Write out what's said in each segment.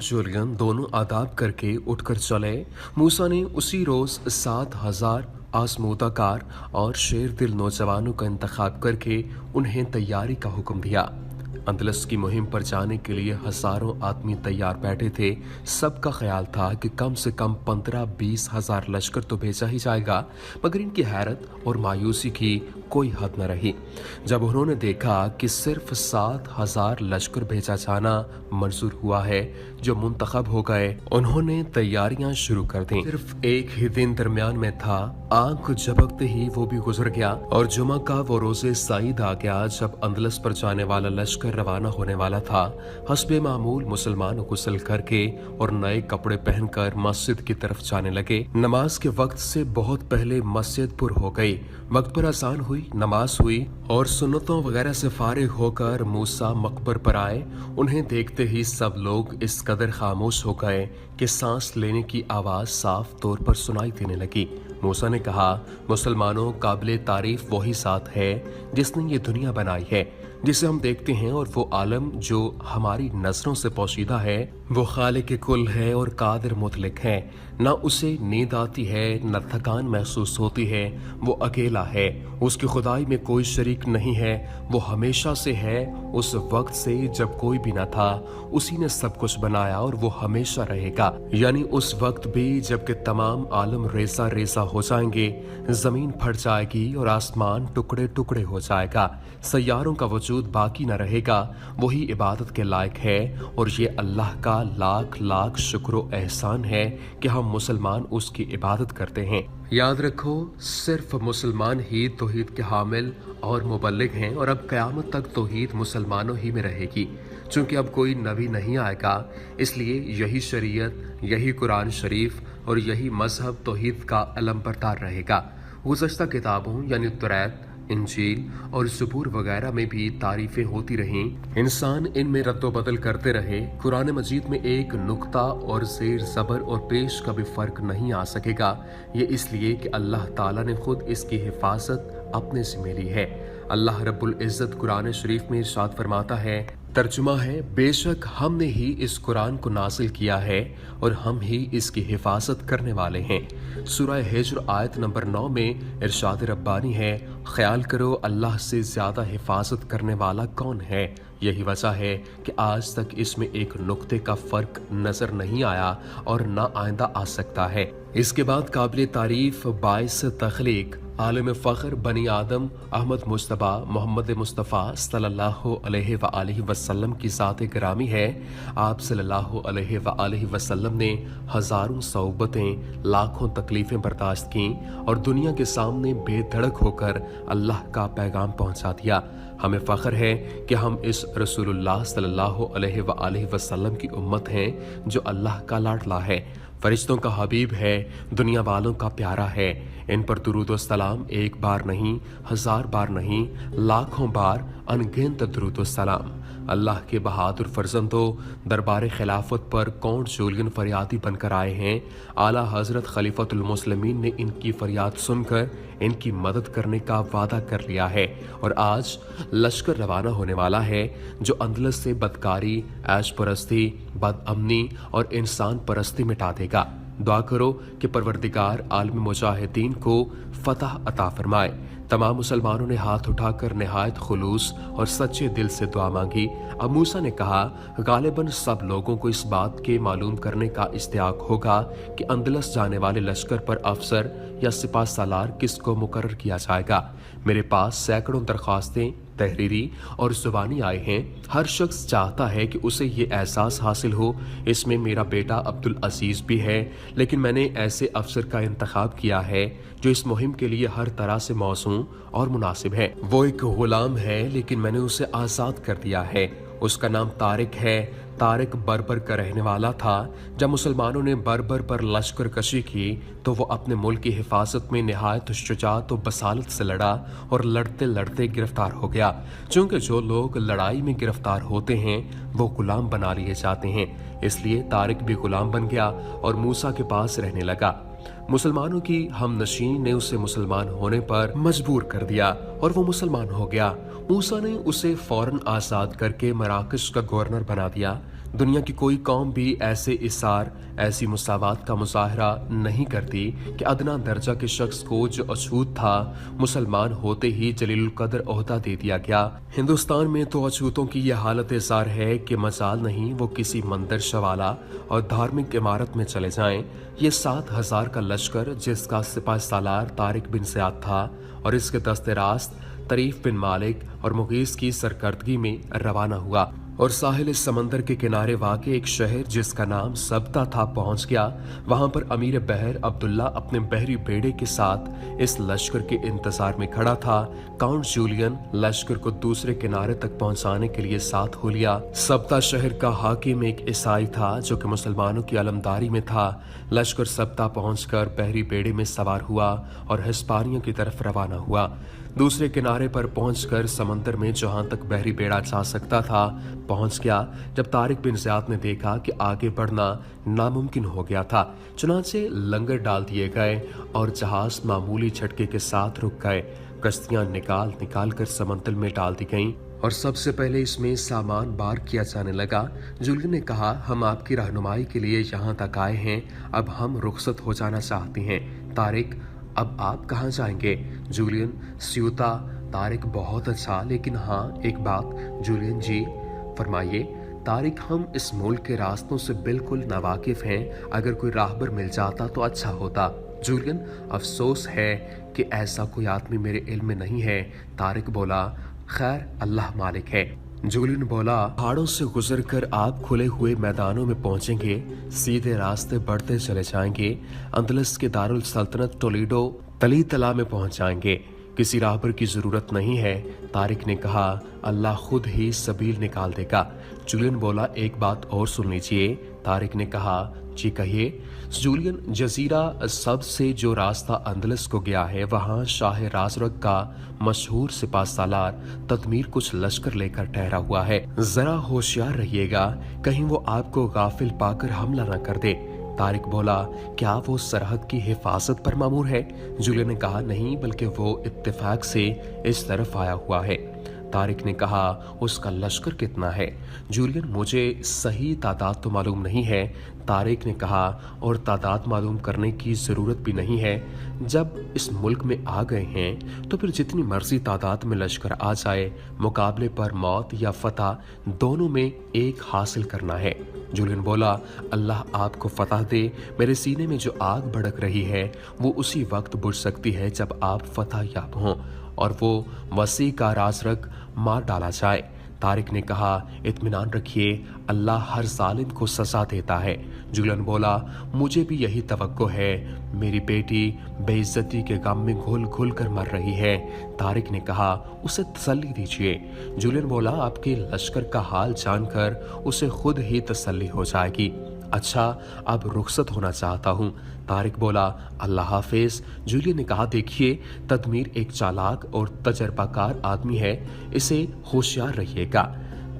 Julian दोनों आदाब करके उठकर चले। मूसा ने उसी रोज 7,000 आजमूदाकार और शेर दिल नौजवानों का इंतखाब करके उन्हें तैयारी का हुक्म दिया। अंदलस की मुहिम पर जाने के लिए हजारों आदमी तैयार बैठे थे। सबका ख्याल था कि कम से कम 15-20 हजार लश्कर तो भेजा ही जाएगा, मगर इनकी हैरत और मायूसी की कोई हद न रही जब उन्होंने देखा कि सिर्फ 7,000 लश्कर भेजा जाना मंजूर हुआ है जो मुंतखब हो गए। उन्होंने तैयारियां शुरू कर दी। सिर्फ एक ही दिन दरमियान में था, आंख झपकते ही वो भी गुजर गया और जुमा का वो रोजे सईद आ गया जब अंदलस पर जाने वाला लश्कर रवाना होने वाला था। हस्बे मामूल मुसलमान गुस्ल करके और नए कपड़े पहनकर मस्जिद की तरफ जाने लगे। नमाज के वक्त से बहुत पहले मस्जिद पुर हो गई। वक्त पर अजान हुई, नमाज हुई और सुन्नतों वगैरह से फारिग होकर मूसा मकबर पर आए। उन्हें देखते ही सब लोग इस कदर खामोश हो गए कि सांस लेने की आवाज साफ तौर पर सुनाई देने लगी। मूसा ने कहा, मुसलमानों, काबिले तारीफ वही ज़ात है जिसने ये दुनिया बनाई है, जिसे हम देखते हैं, और वो आलम जो हमारी नजरों से पोशीदा है। वो खालिक कुल है और कादिर मुतलक है। न उसे नींद आती है न थकान महसूस होती है। वो अकेला है, उसकी खुदाई में कोई शरीक नहीं है। वो हमेशा से है, उस वक्त से जब कोई भी न था। उसी ने सब कुछ बनाया और वो हमेशा रहेगा, यानी उस वक्त भी जबकि तमाम आलम रेसा रेसा हो जाएंगे, जमीन फट जाएगी और आसमान टुकड़े टुकड़े हो जाएगा, सैयारों का वजूद बाकी न रहेगा। वही इबादत के लायक है और ये अल्लाह का लाख लाख शुक्र एहसान है कि हम मुसलमान उसकी इबादत करते हैं। याद रखो, सिर्फ मुसलमान ही तौहीद के हामिल और मुबल्लिग हैं और अब क़यामत तक तौहीद मुसलमानों ही में रहेगी। चूंकि अब कोई नबी नहीं आएगा, इसलिए यही शरीयत, यही कुरान शरीफ और यही मजहब तौहीद का अलमबरदार रहेगा। गुज़श्ता किताबों यानी तौरात, इंजील और ज़बूर वगैरह में भी तारीफें होती रहीं। इंसान इनमें रद्दो-बदल करते रहे। कुरान मजीद में एक नुक्ता और ज़ेर ज़बर और पेश का भी फ़र्क नहीं आ सकेगा। ये इसलिए कि अल्लाह ताला ने खुद इसकी हिफाजत अपने ज़िम्मे ली है। अल्लाह रब्बुल इज़्ज़त कुरान शरीफ में इरशाद फरमाता है, तर्जुमा है, बेशक हमने ही इस कुरान को नाजिल किया है और हम ही इसकी हिफाजत करने वाले हैं। सूरह हिज्र आयत नंबर 9 में इरशाद रब्बानी है, ख्याल करो अल्लाह से ज्यादा हिफाजत करने वाला कौन है। यही वजह है कि आज तक इसमें एक नुक्ते का फर्क नजर नहीं आया और न आइंदा आ सकता है। इसके बाद काबिल तारीफ बाइस तख्लीक आलम फ़ख्र बनी आदम अहमद मुस्तफ़ा मोहम्मद मुस्तफ़ा सल्लल्लाहु अलैहि वसल्लम की ज़ात गिरामी है। आप सल्लल्लाहु अलैहि वसल्लम ने हज़ारों सौबतें, लाखों तकलीफ़ें बर्दाश्त की और दुनिया के सामने बेधड़क होकर अल्लाह का पैगाम पहुंचा दिया। हमें फ़ख्र है कि हम इस रसूलुल्लाह सल्लल्लाहु अलैहि वसल्लम की उम्मत हैं जो अल्लाह का लाडला है, फरिश्तों का हबीब है, दुनिया वालों का प्यारा है। इन पर दुरूद व सलाम एक बार नहीं, 1000 बार नहीं, लाखों बार अनगिनत दुरूद व सलाम। अल्लाह के बहादुर फर्जंदों, दरबार खिलाफत पर कौन जूलियन फरियादी बनकर आए हैं। आला हजरत खलीफतुल मुस्लिमीन ने इनकी फरियाद सुनकर इनकी मदद करने का वादा कर लिया है और आज लश्कर रवाना होने वाला है जो अंदलस से बदकारी, ऐश परस्ती, बदअमनी और इंसान परस्ती मिटा देगा। दुआ करो कि परवरदिगार आलम मुजाहिदीन को फतह अता फरमाए। तमाम मुसलमानों ने हाथ उठाकर निहायत खुलूस और सच्चे दिल से दुआ मांगी। अब मूसा ने कहा, गालिबन सब लोगों को इस बात के मालूम करने का इश्तियाक होगा कि अंदलस जाने वाले लश्कर पर अफसर या सिपा सालार किसको मुकर्रर किया जाएगा। मेरे पास सैकड़ों दरख्वास्तें तहरीरी और ज़ुबानी आए हैं। हर शख्स चाहता है कि उसे ये एहसास हासिल हो। इसमें मेरा बेटा अब्दुल अजीज भी है, लेकिन मैंने ऐसे अफसर का इंतखाब किया है जो इस मुहिम के लिए हर तरह से मौसूम और मुनासिब है। वो एक गुलाम है, लेकिन मैंने उसे आज़ाद कर दिया है। उसका नाम तारिक है। तारिक बर्बर का रहने वाला था। जब मुसलमानों ने बर्बर पर लश्कर कशी की तो वो अपने मुल्क की हिफाजत में निहायत शुजाअत और बसालत से लड़ा और लड़ते लड़ते गिरफ्तार हो गया। चूंकि जो लोग लड़ाई में गिरफ्तार होते हैं वो गुलाम बना लिए जाते हैं, इसलिए तारिक भी गुलाम बन गया और मूसा के पास रहने लगा। मुसलमानों की हमनशीन ने उसे मुसलमान होने पर मजबूर कर दिया और वो मुसलमान हो गया। मूसा ने उसे फौरन आजाद करके मराकश का गवर्नर बना दिया। दुनिया की कोई कौम भी ऐसे इसार, ऐसी मुसावात का मुजाहरा नहीं करती कि अदना दर्जा के शख्स को जो अछूत था, मुसलमान होते ही जलीलुल कदर ओहदा दे दिया गया। हिंदुस्तान में तो अछूतों की यह हालत इजार है कि मजाल नहीं वो किसी मंदिर शवाला और धार्मिक इमारत में चले जाएं। ये 7,000 का लश्कर जिसका सिपाही सालार तारिक बिन ज़ियाद था और इसके दस्ते रास्त तरीफ बिन मालिक और मुगीस की सरकर्दगी में रवाना हुआ और साहिल समंदर के किनारे वाक़ एक शहर जिसका नाम सबता था पहुंच गया। वहां पर अमीर बहर अब्दुल्ला अपने बहरी बेड़े के साथ इस लश्कर के इंतजार में खड़ा था। काउंट जूलियन लश्कर को दूसरे किनारे तक पहुंचाने के लिए साथ हो लिया। सबता शहर का हाकिम एक ईसाई था जो कि मुसलमानों की अलमदारी में था। लश्कर सबता पहुंचकर बहरी बेड़े में सवार हुआ और हिस्पानिया की तरफ रवाना हुआ। दूसरे किनारे पर पहुंचकर समंदर में जहां तक बहरी बेड़ा जा सकता था पहुंच गया। जब तारिक बिन ज़ियाद ने देखा कि आगे बढ़ना नामुमकिन हो गया था, चुनांचे लंगर डाल दिए गए और जहाज मामूली झटके के साथ रुक गए। कश्तियां निकाल निकाल कर समंदर में डाल दी गईं और सबसे पहले इसमें सामान बार किया जाने लगा। जूलियन ने कहा, हम आपकी रहनुमाई के लिए यहाँ तक आए हैं, अब हम रुखसत हो जाना चाहते हैं। तारिक, अब आप कहाँ जाएंगे? जूलियन, स्यूता। तारिक, बहुत अच्छा, लेकिन हाँ एक बात। जूलियन जी, फरमाइए। तारिक, हम इस मुल्क के रास्तों से बिल्कुल नावाकिफ हैं, अगर कोई राहबर मिल जाता तो अच्छा होता। जूलियन, अफसोस है कि ऐसा कोई आदमी मेरे इल्म में नहीं है। तारिक बोला, खैर अल्लाह मालिक है। जूलियन बोला, पहाड़ों से गुजरकर आप खुले हुए मैदानों में पहुंचेंगे, सीधे रास्ते बढ़ते चले जाएंगे, अंदलस के दारुल सल्तनत टोलेडो तली तला में पहुंच जाएंगे। किसी राहबर की जरूरत नहीं है। तारिक ने कहा, अल्लाह खुद ही सबील निकाल देगा। जूलियन बोला, एक बात और सुन लीजिए। तारिक ने कहा, जी कहिए। जूलियन, जजीरा सब से जो रास्ता अंदलस को गया है, वहाँ शाह राजरग का मशहूर सिपा सालार तदमीर कुछ लश्कर लेकर ठहरा हुआ है। जरा होशियार रहिएगा, कहीं वो आपको गाफिल पाकर हमला न कर दे। तारिक बोला, क्या वो सरहद की हिफाजत पर मामूर है? जूलियन ने कहा, नहीं, बल्कि वो इत्तेफाक से इस तरफ आया हुआ है। तारिक ने कहा, उसका लश्कर कितना है? जूलियन, मुझे सही तादाद तो मालूम नहीं है। तारिक ने कहा, और तादाद मालूम करने की ज़रूरत भी नहीं है। जब इस मुल्क में आ गए हैं तो फिर जितनी मर्जी तादाद में लश्कर आ जाए, मुकाबले पर मौत या फतह दोनों में एक हासिल करना है। जूलियन बोला, अल्लाह आपको फतह दे। मेरे सीने में जो आग भड़क रही है वो उसी वक्त बुझ सकती है जब आप फतह याब हों और वो वसी का राजरग मार डाला जाए। तारिक ने कहा, इत्मीनान रखिए, अल्लाह हर जालिम को सजा देता है। जूलियन बोला, मुझे भी यही तवक्को है। मेरी बेटी बेइज्जती के गम में घुल घुल कर मर रही है। तारिक ने कहा, उसे तसल्ली दीजिए। जूलियन बोला, आपके लश्कर का हाल जानकर उसे खुद ही तसल्ली हो जाएगी। अच्छा, अब रुखसत होना चाहता हूँ। तारिक बोला, अल्लाह हाफिज। जूलियन ने कहा, देखिए, तदमीर एक चालाक और तजर्बाकार आदमी है, इसे होशियार रहिएगा।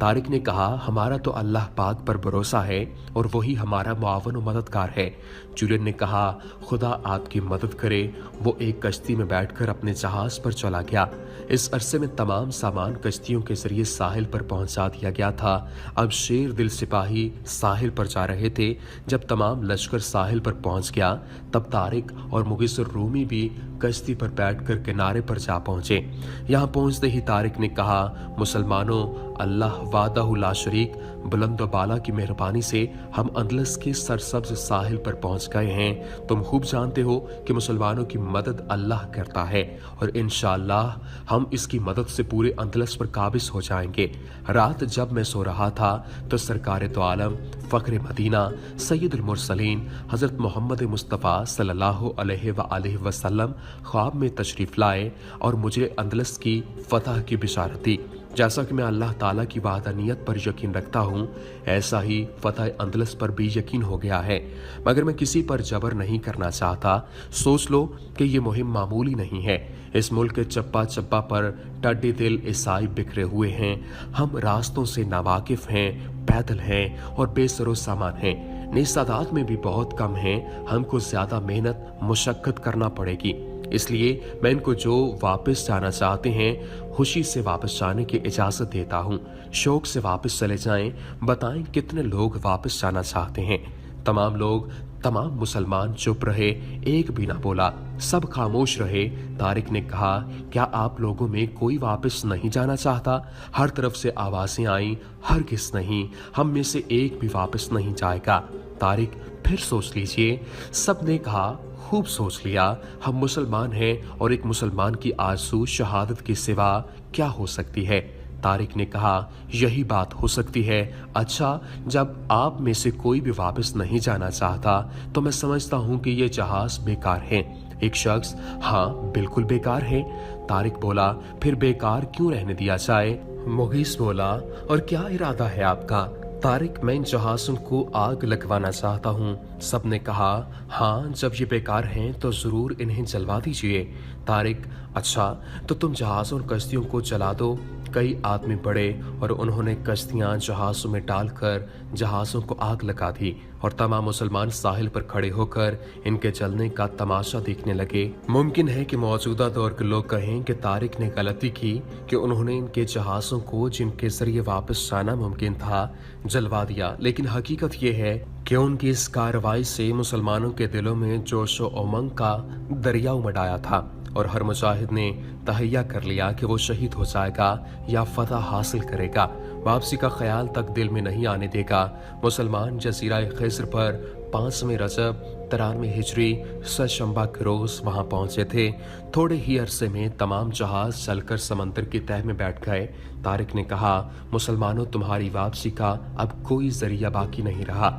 तारिक ने कहा, हमारा तो अल्लाह पाक पर भरोसा है और वही हमारा मुआवन और मददगार है। जूलियन ने कहा, खुदा आपकी मदद करे। वो एक कश्ती में बैठकर अपने जहाज पर चला गया। इस अरसे में तमाम सामान कश्तियों के जरिए साहिल पर पहुंचा दिया गया था। अब शेर दिल सिपाही साहिल पर जा रहे थे। जब तमाम लश्कर साहिल पर पहुंच गया तब तारिक और मुगीसुर रूमी भी कश्ती पर बैठकर किनारे पर जा पहुंचे। यहाँ पहुंचते ही तारिक ने कहा, मुसलमानों, अल्लाह वादहु ला शरीक बुलंद व बाला की मेहरबानी से हम अंदलस के सरसब्ज साहिल पर पहुंच गए हैं। तुम खूब जानते हो कि मुसलमानों की मदद अल्लाह करता है और इंशाअल्लाह हम इसकी मदद से पूरे अंदलस पर काबिज हो जाएंगे। रात जब मैं सो रहा था तो सरकार तो आलम फ़ख्र मदीना सैयदुल मुरसलीन हज़रत मोहम्मद मुस्तफ़ा सल्लल्लाहु अलैहि वसल्लम ख्वाब में तशरीफ़ लाए और मुझे अंदलस की फ़तह की बिशारत दी। जैसा कि मैं अल्लाह ताला की वाहदानियत पर यकीन रखता हूँ, ऐसा ही फतह अंदलस पर भी यकीन हो गया है। मगर मैं किसी पर जबर नहीं करना चाहता। सोच लो कि ये मुहिम मामूली नहीं है। इस मुल्क के चप्पा चप्पा पर टड्डी दिल ईसाई बिखरे हुए हैं। हम रास्तों से नावाकिफ हैं, पैदल हैं और बेसरो सामान हैं। निस्तादाद में भी बहुत कम हैं। हमको ज्यादा मेहनत मुशक्कत करना पड़ेगी। इसलिए मैं इनको जो वापस जाना चाहते हैं खुशी से वापस जाने की इजाज़त देता हूँ। शौक से वापस चले जाएं, बताएं कितने लोग वापस जाना चाहते हैं। तमाम मुसलमान चुप रहे, एक भी ना बोला, सब खामोश रहे। तारिक ने कहा, क्या आप लोगों में कोई वापस नहीं जाना चाहता? हर तरफ से आवाज़ें आईं, हरगिज़ नहीं, हम में से एक भी वापस नहीं जाएगा। तारिक, फिर सोच लीजिए। सब ने कहा, खूब सोच लिया, हम मुसलमान हैं और एक मुसलमान की आरज़ू शहादत के सिवा क्या हो सकती है? तारिक ने कहा, यही बात हो सकती है। अच्छा, जब आप में से कोई भी वापस नहीं जाना चाहता तो मैं समझता हूँ कि ये जहाज बेकार है। एक शख्स, हाँ बिल्कुल बेकार है। तारिक बोला, फिर बेकार क्यों रहने दिया जाए? मुगीस बोला, और क्या इरादा है आपका? तारिक, मैं इन जहाज़ों को आग लगवाना चाहता हूँ। सब ने कहा, हाँ जब ये बेकार हैं तो ज़रूर इन्हें जलवा दीजिए। तारिक, अच्छा तो तुम जहाज़ों और कश्तियों को जला दो। कई आदमी बढ़े और उन्होंने कश्तियाँ जहाज़ों में डालकर जहाज़ों को आग लगा दी और तमाम मुसलमान साहिल पर खड़े होकर इनके जलने का तमाशा देखने लगे। मुमकिन है कि मौजूदा दौर के लोग कहें कि तारिक ने गलती की कि उन्होंने इनके जहाज़ों को जिनके जरिए वापस जाना मुमकिन था जलवा दिया, लेकिन हकीकत ये है कि उनकी इस कार्रवाई से मुसलमानों के दिलों में जोश व उमंग का दरिया उमड़ था और हर मुजाहिद ने तहैया कर लिया कि वो शहीद हो जाएगा या फतह हासिल करेगा, वापसी का ख्याल तक दिल में नहीं आने देगा। मुसलमान जजीरा खिस्र पर 5वें रजब 93 हिजरी शंबा के रोज वहां पहुंचे थे। थोड़े ही अरसे में तमाम जहाज चलकर समंदर की तह में बैठ गए। तारिक ने कहा, मुसलमानों, तुम्हारी वापसी का अब कोई जरिया बाकी नहीं रहा,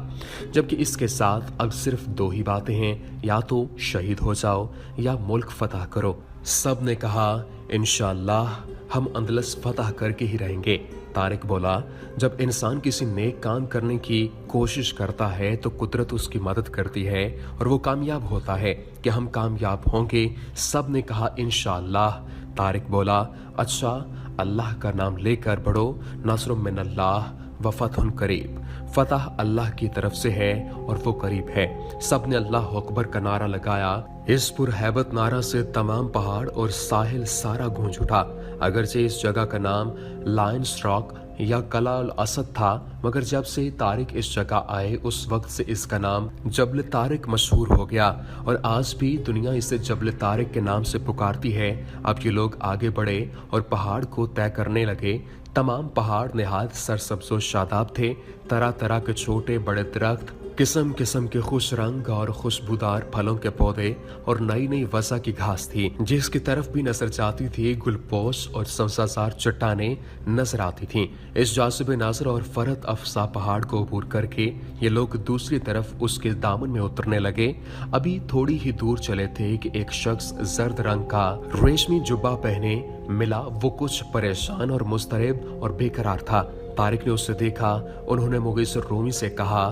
जबकि इसके साथ अब सिर्फ दो ही बातें हैं, या तो शहीद हो जाओ या मुल्क फतह करो। सब ने कहा, इंशाअल्लाह हम अंदलस फतह करके ही रहेंगे। तारिक बोला, जब इंसान किसी नेक काम करने की कोशिश करता है तो कुदरत उसकी मदद करती है और वो कामयाब होता है कि हम कामयाब होंगे। सब ने कहा, इंशाअल्लाह। तारिक बोला, अच्छा अल्लाह का नाम लेकर बढ़ो, नस्रुम मिनल्लाह व फतहुन करीब। फतह अल्लाह की तरफ से है और वो करीब है। सब ने अल्लाह अकबर का नारा लगाया। इस पुरहैबत नारा से तमाम पहाड़ और साहिल सारा गूंज उठा। अगरचे इस जगह का नाम लायंस रॉक या कला अल असद था, मगर जब से तारिक इस जगह आए उस वक्त से इसका नाम जबल तारिक मशहूर हो गया और आज भी दुनिया इसे जबल तारिक के नाम से पुकारती है। अब ये लोग आगे बढ़े और पहाड़ को तय करने लगे। तमाम पहाड़ निहायत सरसब्ज़ व शादाब थे। तरह तरह के छोटे बड़े दरख्त, किस्म किस्म के खुश रंग और खुशबूदार फलों के पौधे और नई नई वसा की घास थी। जिसकी तरफ भी नजर जाती थी गुलपोश और सब्ज़ाजार चट्टानें नजर आती थीं। इस जासिब नाजर और फरत अफसा पहाड़ को अबूर करके ये लोग दूसरी तरफ उसके दामन में उतरने लगे। अभी थोड़ी ही दूर चले थे कि एक शख्स जर्द रंग का रेशमी जुब्बा पहने मिला। वो कुछ परेशान और मुस्तरब और बेकरार था। तारिक ने उसे देखा। उन्होंने मुगीस रूमी से कहा,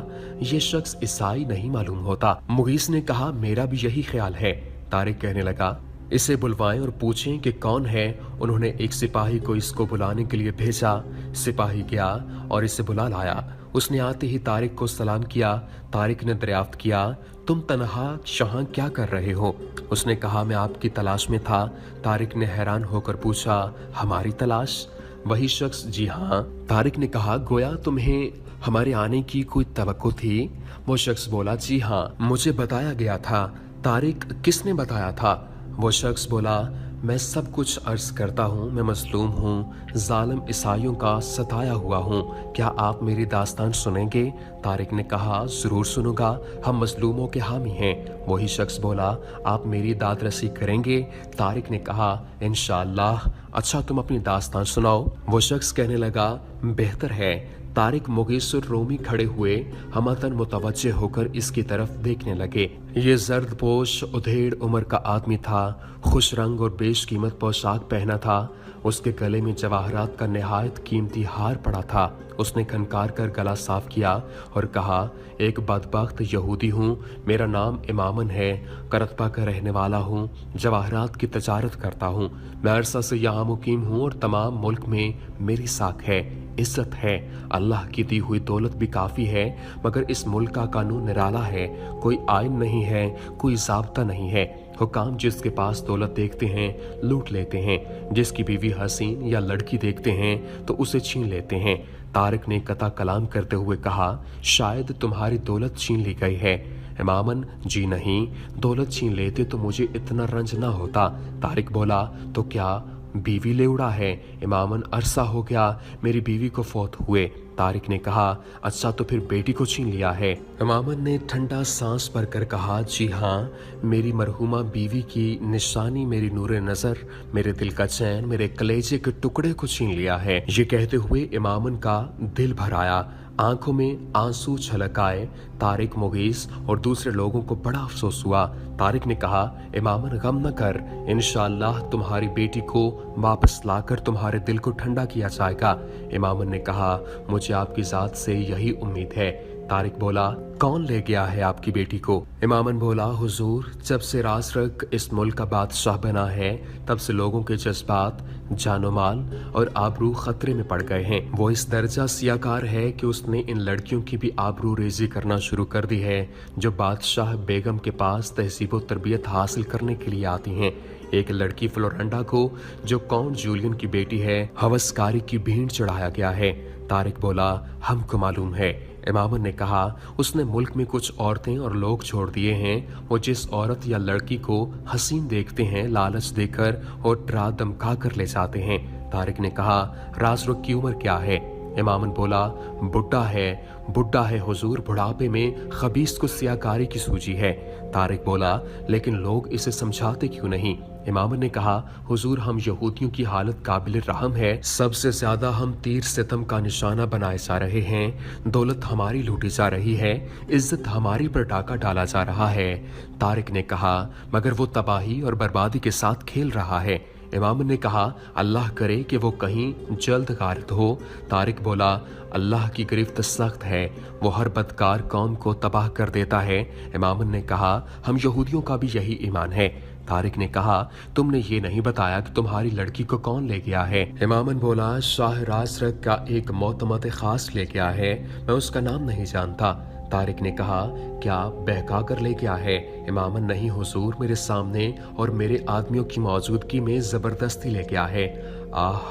यह शख्स ईसाई नहीं मालूम होता। मुगीस ने कहा, मेरा भी यही ख्याल है। तारिक कहने लगा, इसे बुलवाएं और पूछें कि कौन है। उन्होंने एक सिपाही को इसको बुलाने के लिए भेजा। सिपाही गया और इसे बुला लाया। उसने आते ही तारिक को सलाम किया। तारिक ने दरियाफ्त किया, तुम तन्हा यहाँ क्या कर रहे हो? उसने कहा, मैं आपकी तलाश में था। तारिक ने हैरान होकर पूछा, हमारी तलाश? वही शख्स, जी हाँ। तारिक ने कहा, गोया तुम्हें हमारे आने की कोई तवक्को थी? वो शख्स बोला, जी हाँ, मुझे बताया गया था। तारिक, किसने बताया था? वो शख्स बोला, मैं सब कुछ अर्ज करता हूँ। मैं मजलूम हूँ, जालिम ईसाइयों का सताया हुआ हूँ। क्या आप मेरी दास्तान सुनेंगे? तारिक ने कहा, जरूर सुनूंगा, हम मजलूमों के हामी हैं। वही शख्स बोला, आप मेरी दाद रसी करेंगे? तारिक ने कहा, इंशाअल्लाह। अच्छा, तुम अपनी दास्तान सुनाओ। वो शख्स कहने लगा, बेहतर है। तारिक मुगीसुर रोमी खड़े हुए हमतन मुतवज्जे होकर इसकी तरफ देखने लगे। ये जर्द पोश उधेड़ उम्र का आदमी था। खुश रंग और बेशकीमत पोशाक पहना था। उसके गले में जवाहरात का निहायत कीमती हार पड़ा था। उसने खनकार कर गला साफ किया और कहा, एक बदबख्त यहूदी हूँ, मेरा नाम इमामन है, करतबा का रहने वाला हूँ, जवाहरात की तजारत करता हूँ। मैं अरसा से यहाँ मुकीम हूँ और तमाम मुल्क में मेरी साख है, इज्जत है। अल्लाह की दी हुई दौलत भी काफ़ी है, मगर इस मुल्क का कानून निराला है। कोई आइन नहीं है, कोई ज़ाब्ता नहीं है। हुकाम जिसके पास दौलत देखते हैं लूट लेते हैं, जिसकी बीवी हसीन या लड़की देखते हैं तो उसे छीन लेते हैं। तारिक ने कता कलाम करते हुए कहा, शायद तुम्हारी दौलत छीन ली गई है। इमामन, जी नहीं, दौलत छीन लेते तो मुझे इतना रंज ना होता। तारिक बोला, तो क्या बीवी ले उड़ा है? इमामन, अरसा हो गया मेरी बीवी को फौत हुए। तारिक ने कहा, अच्छा तो फिर बेटी को छीन लिया है? इमामन ने ठंडा सांस भरकर कहा, जी हाँ, मेरी मरहुमा बीवी की निशानी मेरी नूरे नजर, मेरे दिल का चैन, मेरे कलेजे के टुकड़े को छीन लिया है। ये कहते हुए इमामन का दिल भर आया, आंखों में आंसू छलक आए। तारिक, मुगीस और दूसरे लोगों को बड़ा अफसोस हुआ। तारिक ने कहा, इमामन गम न कर, इंशाअल्लाह तुम्हारी बेटी को वापस लाकर तुम्हारे दिल को ठंडा किया जाएगा। इमामन ने कहा, मुझे आपकी जात से यही उम्मीद है। तारिक बोला, कौन ले गया है आपकी बेटी को? इमामन बोला, हुजूर, जब से रासरक इस मुल्क का बादशाह बना है तब से लोगों के जज्बात, जानो माल और आबरू खतरे में पड़ गए हैं। वो इस दर्जा सियाकार है कि उसने इन लड़कियों की भी आबरू रेजी करना शुरू कर दी है जो बादशाह बेगम के पास तहजीब व तरबियत हासिल करने के लिए आती हैं। एक लड़की फ्लोरेंडा को, जो काउंट जूलियन की बेटी है, हवसकारी की भीड़ चढ़ाया गया है। तारिक बोला, हमको मालूम है। इमामन ने कहा, उसने मुल्क में कुछ औरतें और लोग छोड़ दिए हैं। वो जिस औरत या लड़की को हसीन देखते हैं लालच देकर और डरा धमका कर ले जाते हैं। तारिक ने कहा, रासरुख की उम्र क्या है? इमामन बोला, बुढ़ा है हुजूर, बुढ़ापे में खबीस को सियाकारी की सूझी है। तारिक बोला, लेकिन लोग इसे समझाते क्यों नहीं? इमामन ने कहा, हुजूर, हम यहूदियों की हालत काबिल रहम है। सबसे ज्यादा हम तीर सितम का निशाना बनाए जा रहे हैं, दौलत हमारी लूटी जा रही है, इज्जत हमारी पर डाका डाला जा रहा है। तारिक ने कहा, मगर वो तबाही और बर्बादी के साथ खेल रहा है। इमाम ने कहा, अल्लाह करे कि वो कहीं जल्द गारत हो। तारिक बोला, अल्लाह की गिरफ्त सख्त है, वो हर बदकार कौम को तबाह कर देता है। इमाम ने कहा, हम यहूदियों का भी यही ईमान है। तारिक ने कहा, तुमने ये नहीं बताया कि तुम्हारी लड़की को कौन ले गया है? इमामन बोला, शाह रासरक का एक मोतमद खास ले गया है, मैं उसका नाम नहीं जानता। तारिक ने कहा, क्या बहका कर ले गया है? इमामन, नहीं हुजूर, मेरे सामने और मेरे आदमियों की मौजूदगी में जबरदस्ती ले गया है। आह,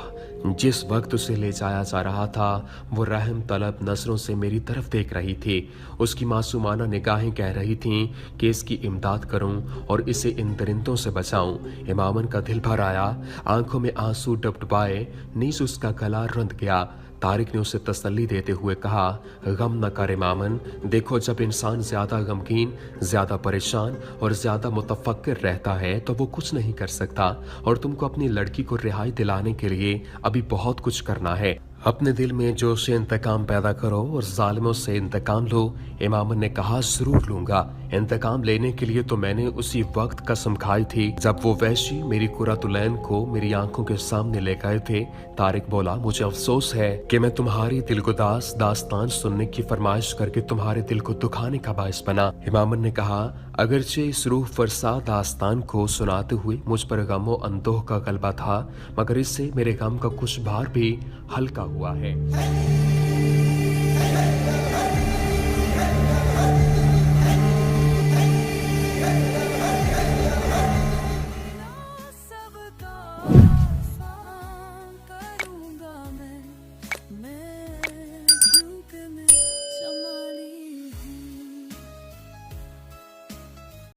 जिस वक्त उसे ले जाया जा रहा था वो रहम तलब नजरों से मेरी तरफ देख रही थी। उसकी मासूमाना निगाहें कह रही थीं कि इसकी इमदाद करूं और इसे इन दरिंदों से बचाऊं। इमामन का दिल भर आया, आंखों में आंसू डबडबाए, नीस उसका गला रुंध गया। तारिक ने उसे तसल्ली देते हुए कहा, गम न कर इमामन, देखो जब इंसान ज्यादा गमगीन, ज्यादा परेशान और ज्यादा मुतफक्किर रहता है तो वो कुछ नहीं कर सकता, और तुमको अपनी लड़की को रिहाई दिलाने के लिए अभी बहुत कुछ करना है। अपने दिल में जोश इंतकाम पैदा करो और जालिमों से इंतकाम लो। इमामन ने कहा, जरूर लूंगा। इंतकाम लेने के लिए तो मैंने उसी वक्त कसम खाई थी जब वो वैशी मेरी कुरातुलैन को मेरी आंखों के सामने ले गए थे। तारिक बोला, मुझे अफसोस है कि मैं तुम्हारी दिलगुदास दास्तान सुनने की फरमाइश करके तुम्हारे दिल को दुखाने का बायस बना। इमामन ने कहा, अगरचे इस रूह फरसा दास्तान को सुनाते हुए मुझ पर गमो अंदोह का गलबा था, मगर इससे मेरे गम का कुछ भार भी हल्का हुआ है।